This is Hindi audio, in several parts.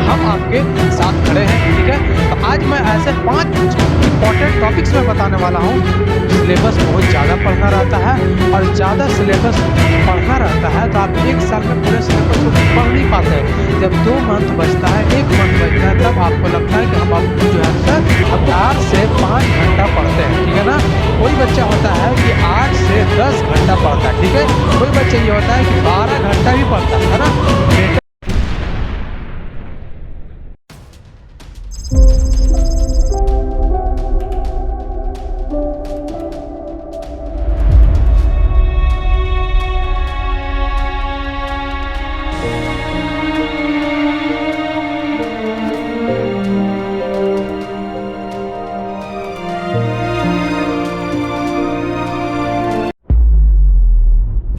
हम आपके साथ खड़े हैं, ठीक है। तो आज मैं ऐसे 5 इंपॉर्टेंट टॉपिक्स में बताने वाला हूँ। सिलेबस बहुत ज़्यादा पढ़ना रहता है और ज़्यादा सिलेबस पढ़ना रहता है तो आप एक साल में पूरे सिलेबस को पढ़ नहीं पाते हैं। जब 2 मंथ बचता है, 1 मंथ बचता है, तब आपको लगता है कि हम आपको जो है सर 4 से 5 घंटा पढ़ते हैं, ठीक है ना। कोई बच्चा होता है कि 8 से 10 घंटा पढ़ता है, ठीक है। कोई बच्चा ये होता है कि 12 घंटा भी पढ़ता है ना।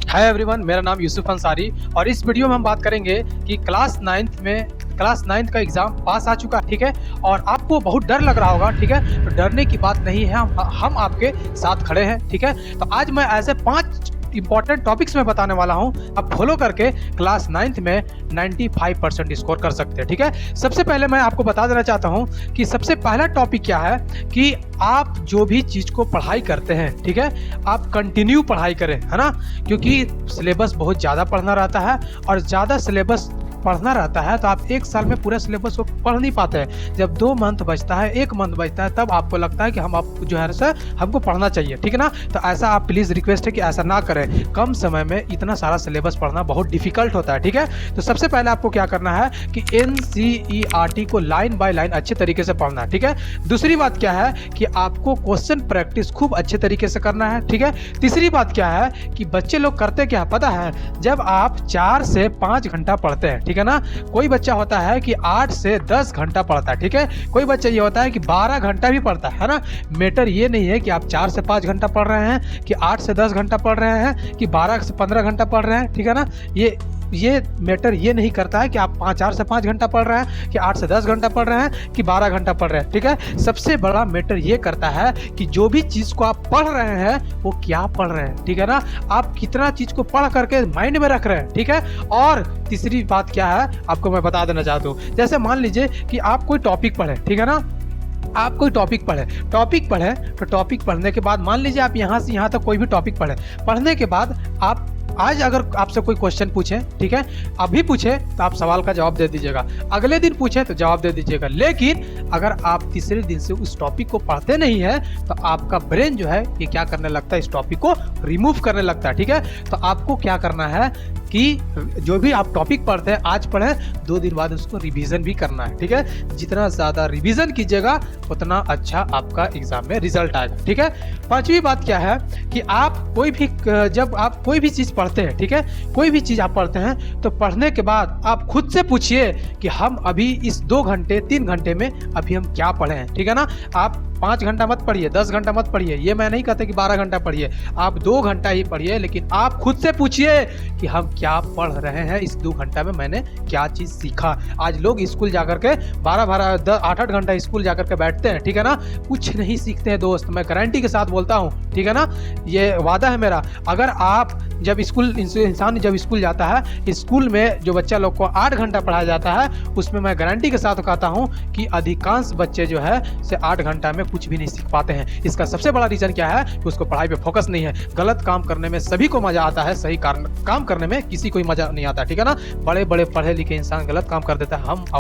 हाय एवरीवन, मेरा नाम यूसुफ अंसारी और इस वीडियो में हम बात करेंगे कि क्लास 9th का एग्जाम पास आ चुका है, ठीक है। और आपको बहुत डर लग रहा होगा, ठीक है। तो डरने की बात नहीं है, हम आपके साथ खड़े हैं, ठीक है। तो आज मैं ऐसे 5 इंपॉर्टेंट टॉपिक्स में बताने वाला हूं, आप फॉलो करके क्लास 9th में 95% स्कोर कर सकते हैं, ठीक है। सबसे पहले मैं आपको बता देना चाहता हूं कि सबसे पहला टॉपिक क्या है कि आप जो भी चीज़ को पढ़ाई करते हैं, ठीक है, आप कंटिन्यू पढ़ाई करें, है ना। क्योंकि सिलेबस बहुत ज़्यादा पढ़ना रहता है और ज़्यादा सिलेबस पढ़ना रहता है तो आप एक साल में पूरे सिलेबस को पढ़ नहीं पाते हैं। जब 2 मंथ बचता है, 1 मंथ बचता है, तब आपको लगता है कि हम आपको जो है सर हमको पढ़ना चाहिए, ठीक है ना। तो ऐसा आप प्लीज़ रिक्वेस्ट है कि ऐसा ना करें। कम समय में इतना सारा सिलेबस पढ़ना बहुत डिफिकल्ट होता है, ठीक है। तो सबसे पहले आपको क्या करना है कि NCERT को लाइन बाय लाइन अच्छे तरीके से पढ़ना है, ठीक है। दूसरी बात क्या है कि आपको क्वेश्चन प्रैक्टिस खूब अच्छे तरीके से करना है, ठीक है। तीसरी बात क्या है कि बच्चे लोग करते क्या पता है, जब आप 4 से 5 घंटा पढ़ते हैं, ठीक है ना। कोई बच्चा होता है कि 8 से 10 घंटा पढ़ता है, ठीक है। कोई बच्चा ये होता है कि 12 घंटा भी पढ़ता है ना। मैटर ये नहीं है कि आप 4 से 5 घंटा पढ़ रहे हैं, कि 8 से 10 घंटा पढ़ रहे हैं, कि 12 से 15 घंटा पढ़ रहे हैं, ठीक है ना। ये मैटर ये नहीं करता है कि आप 4 से 5 घंटा पढ़ रहे हैं, कि 8 से 10 घंटा पढ़ रहे हैं, कि 12 घंटा पढ़ रहे हैं, ठीक है। सबसे बड़ा मैटर ये करता है कि जो भी चीज़ को आप पढ़ रहे हैं वो क्या पढ़ रहे हैं, ठीक है ना। आप कितना चीज़ को पढ़ करके माइंड में रख रहे हैं, ठीक है। और तीसरी बात क्या है आपको मैं बता देना चाहता हूँ, जैसे मान लीजिए कि आप कोई टॉपिक पढ़े, ठीक है ना। आप कोई टॉपिक पढ़े तो टॉपिक पढ़ने के बाद मान लीजिए आप यहाँ से यहाँ तक कोई भी टॉपिक पढ़ने के बाद आप आज अगर आपसे कोई क्वेश्चन पूछे, ठीक है, अभी पूछे तो आप सवाल का जवाब दे दीजिएगा, अगले दिन पूछे तो जवाब दे दीजिएगा। लेकिन अगर आप तीसरे दिन से उस टॉपिक को पढ़ते नहीं है तो आपका ब्रेन जो है ये क्या करने लगता है, इस टॉपिक को रिमूव करने लगता है, ठीक है। तो आपको क्या करना है कि जो भी आप टॉपिक पढ़ते हैं आज पढ़ें, 2 दिन बाद उसको रिवीजन भी करना है, ठीक है। जितना ज़्यादा रिवीजन कीजिएगा उतना अच्छा आपका एग्जाम में रिजल्ट आएगा, ठीक है। 5वीं बात क्या है कि आप जब आप कोई भी चीज़ पढ़ते हैं, ठीक है, कोई भी चीज़ आप पढ़ते हैं तो पढ़ने के बाद आप खुद से पूछिए कि हम अभी इस 2 घंटे 3 घंटे में अभी हम क्या पढ़े हैं, ठीक है ना। आप 5 घंटा मत पढ़िए, 10 घंटा मत पढ़िए, ये मैं नहीं कहता कि 12 घंटा पढ़िए, आप 2 घंटा ही पढ़िए, लेकिन आप खुद से पूछिए कि हम क्या पढ़ रहे हैं, इस 2 घंटा में मैंने क्या चीज़ सीखा। आज लोग स्कूल जाकर के 12-12 8-8 घंटा स्कूल जाकर के बैठते हैं, ठीक है ना, कुछ नहीं सीखते हैं दोस्त, मैं गारंटी के साथ बोलता हूँ, ठीक है ना। ये वादा है मेरा। अगर आप जब इंसान जब स्कूल जाता है, स्कूल में जो बच्चा लोग को 8 घंटा पढ़ाया जाता है, उसमें मैं गारंटी के साथ कहता हूँ कि अधिकांश बच्चे जो है से 8 घंटा में कुछ भी नहीं सीख पाते हैं। इसका सबसे बड़ा रीज़न क्या है कि उसको पढ़ाई पे फोकस नहीं है। गलत काम करने में सभी को मज़ा आता है, सही काम करने में किसी को मज़ा नहीं आता, ठीक है ना। बड़े बड़े पढ़े लिखे इंसान गलत काम कर देता है। हम